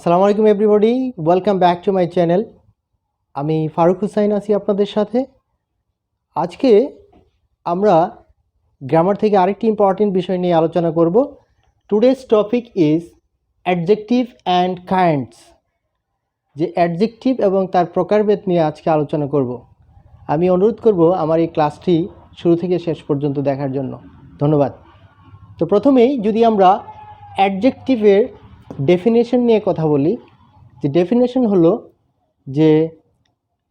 Assalamualaikum everybody, welcome back to my channel. আমি ফারুক হুসাইন আছি আপনাদের সাথে। আজকে আমরা গ্রামার থেকে আরেকটি ইম্পর্টেন্ট বিষয় নিয়ে আলোচনা করব। Today's topic is adjective and kinds. যে অ্যাডজেক্টিভ এবং তার প্রকারভেদ নিয়ে আজকে আলোচনা করব। আমি অনুরোধ করব আমার এই ক্লাসটি শুরু থেকে শেষ পর্যন্ত দেখার জন্য। ধন্যবাদ। তো প্রথমেই যদি আমরা অ্যাডজেক্টিভের ডেফিনেশন নিয়ে কথা বলি, যে ডেফিনেশন হলো যে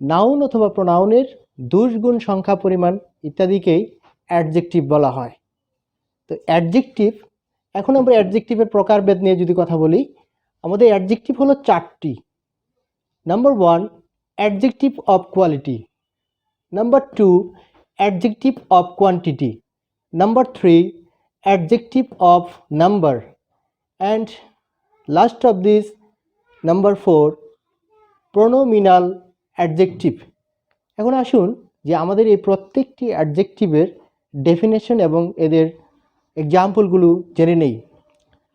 নাউন অথবা প্রোনাউনের দুর্গুণ সংখ্যা পরিমাণ ইত্যাদিকেই অ্যাডজেক্টিভ বলা হয়। তো অ্যাডজেক্টিভ, এখন আমরা অ্যাডজেক্টিভের প্রকারভেদ নিয়ে যদি কথা বলি, আমাদের অ্যাডজেক্টিভ হলো চারটি। Number 1, adjective of quality. Number 2, adjective of quantity. Number 3, adjective of number. And last of this, number 4, pronominal adjective. এখন আসুন যে আমাদের এই প্রত্যেকটি অ্যাডজেক্টিভের ডেফিনেশন এবং এদের এক্সাম্পলগুলো জেনে নেই।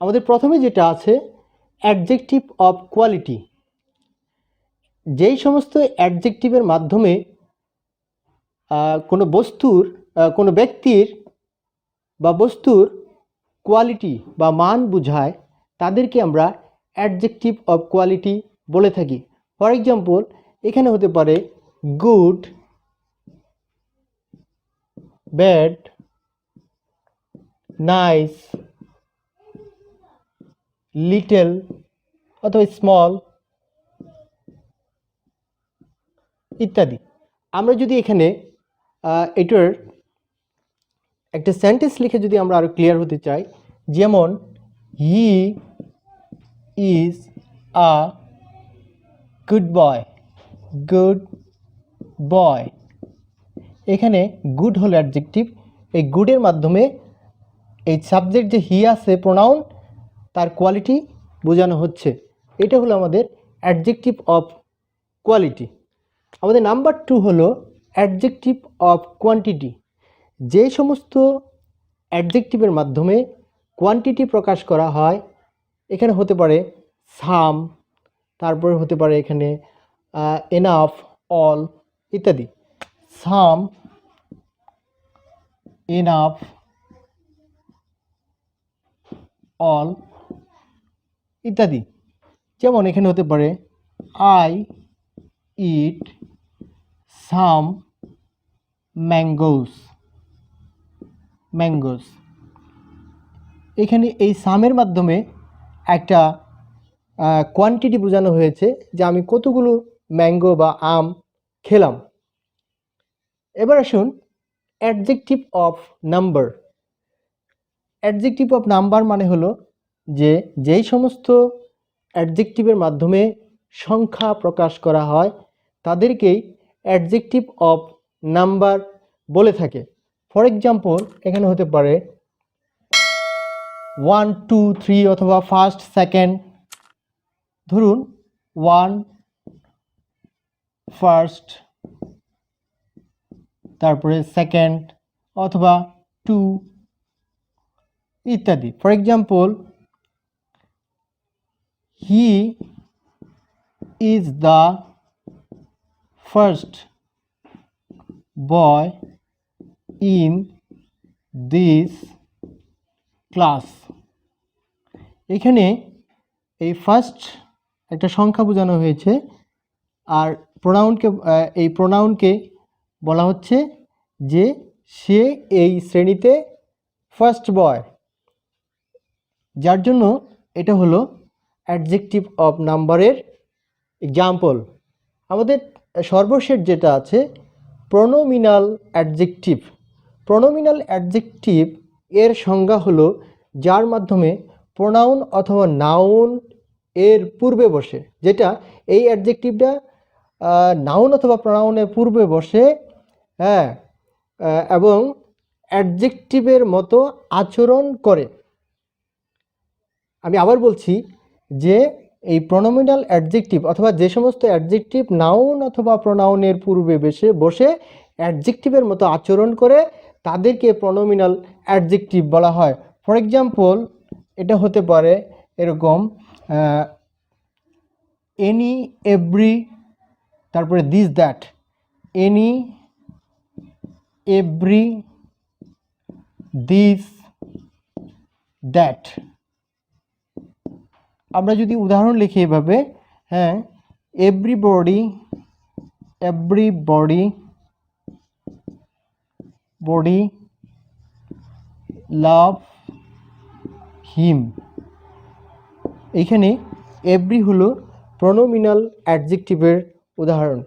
আমাদের প্রথমে যেটা আছে অ্যাডজেক্টিভ অফ কোয়ালিটি। যেই সমস্ত অ্যাডজেক্টিভের মাধ্যমে কোনো বস্তুর, কোনো ব্যক্তির বা বস্তুর কোয়ালিটি বা মান বোঝায়, তাদেরকে আমরা অ্যাডজেক্টিভ অফ কোয়ালিটি বলে থাকি। ফর এক্সাম্পল, এখানে হতে পারে গুড, ব্যাড, নাইস, লিটল অথবা স্মল ইত্যাদি। আমরা যদি এখানে এটার একটা সেন্টেন্স লিখে যদি আমরা আরও ক্লিয়ার হতে চাই, যেমন he is a good boy. Good boy, এখানে গুড হলো অ্যাডজেক্টিভ। এই গুডের মাধ্যমে এই সাবজেক্ট যে হি আছে প্রোনাউন, তার কোয়ালিটি বোঝানো হচ্ছে। এটা হলো আমাদের অ্যাডজেক্টিভ অফ কোয়ালিটি। আমাদের নাম্বার 2 হলো অ্যাডজেক্টিভ অফ কোয়ান্টিটি। যে সমস্ত অ্যাডজেক্টিভের মাধ্যমে কোয়ান্টিটি প্রকাশ করা হয়, এখানে হতে পারে সাম, তারপরে হতে পারে এখানে এনাফ, অল ইত্যাদি। সাম, এনাফ, অল ইত্যাদি। যেমন এখানে হতে পারে I eat some mangoes. Mangoes, এখানে এই সামের মাধ্যমে একটা কোয়ান্টিটি বোঝানো হয়েছে যে আমি কতগুলো ম্যাঙ্গো বা আম খেলাম। এবার আসুন adjective of number. Adjective of number মানে হলো যে যেই সমস্ত অ্যাডজেক্টিভের মাধ্যমে সংখ্যা প্রকাশ করা হয়, তাদেরকেই অ্যাডজেক্টিভ অফ নাম্বার বলে থাকে। ফর এক্সাম্পল, এখানে হতে পারে 1, 2, 3 অথবা ফার্স্ট, সেকেন্ড। ধরুন 1 ফার্স্ট, তারপরে সেকেন্ড অথবা 2 ইত্যাদি। For example, he is the first boy in this class. এখানে এই ফার্স্ট একটা সংখ্যা বোঝানো হয়েছে, আর এই প্রোনাউনকে বলা হচ্ছে যে সে এই শ্রেণীতে ফার্স্ট বয়, যার জন্য এটা হলো অ্যাডজেক্টিভ অফ নাম্বারের এক্সাম্পল। আমাদের সর্বশেষ যেটা আছে প্রোনোমিনাল অ্যাডজেক্টিভ। প্রোনোমিনাল অ্যাডজেক্টিভ এর সংজ্ঞা হলো যার মাধ্যমে প্রোনাউন অথবা নাউন এর পূর্বে বসে, যেটা এই অ্যাডজেক্টিভটা নাউন অথবা প্রোনাউনের পূর্বে বসে, হ্যাঁ, এবং অ্যাডজেক্টিভের মতো আচরণ করে। আমি আবার বলছি যে এই প্রোনোমিনাল অ্যাডজেক্টিভ অথবা যে সমস্ত অ্যাডজেক্টিভ নাউন অথবা প্রোনাউনের পূর্বে বসে অ্যাডজেক্টিভের মতো আচরণ করে, তাদেরকে প্রোনোমিনাল অ্যাডজেক্টিভ বলা হয়। ফর এক্সাম্পল, এটা হতে পারে এরকম এনি, এভরি, তারপরে this that, any, every, this, that. আমরা যদি উদাহরণ লিখি এভাবে, হ্যাঁ, এভরিবডি, এভরিবডি, বডি, লাভ হিম। এখানে এভরি হলো প্রনোমিনাল অ্যাডজেক্টিভের উদাহরণ।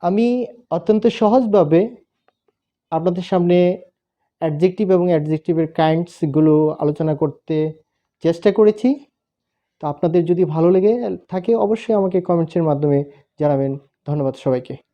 আমি অত্যন্ত সহজভাবে আপনাদের সামনে অ্যাডজেক্টিভ এবং অ্যাডজেক্টিভের কাইন্ডসগুলো আলোচনা করতে চেষ্টা করেছি। তো আপনাদের যদি ভালো লেগে থাকে অবশ্যই আমাকে কমেন্টসের মাধ্যমে জানাবেন। ধন্যবাদ সবাইকে।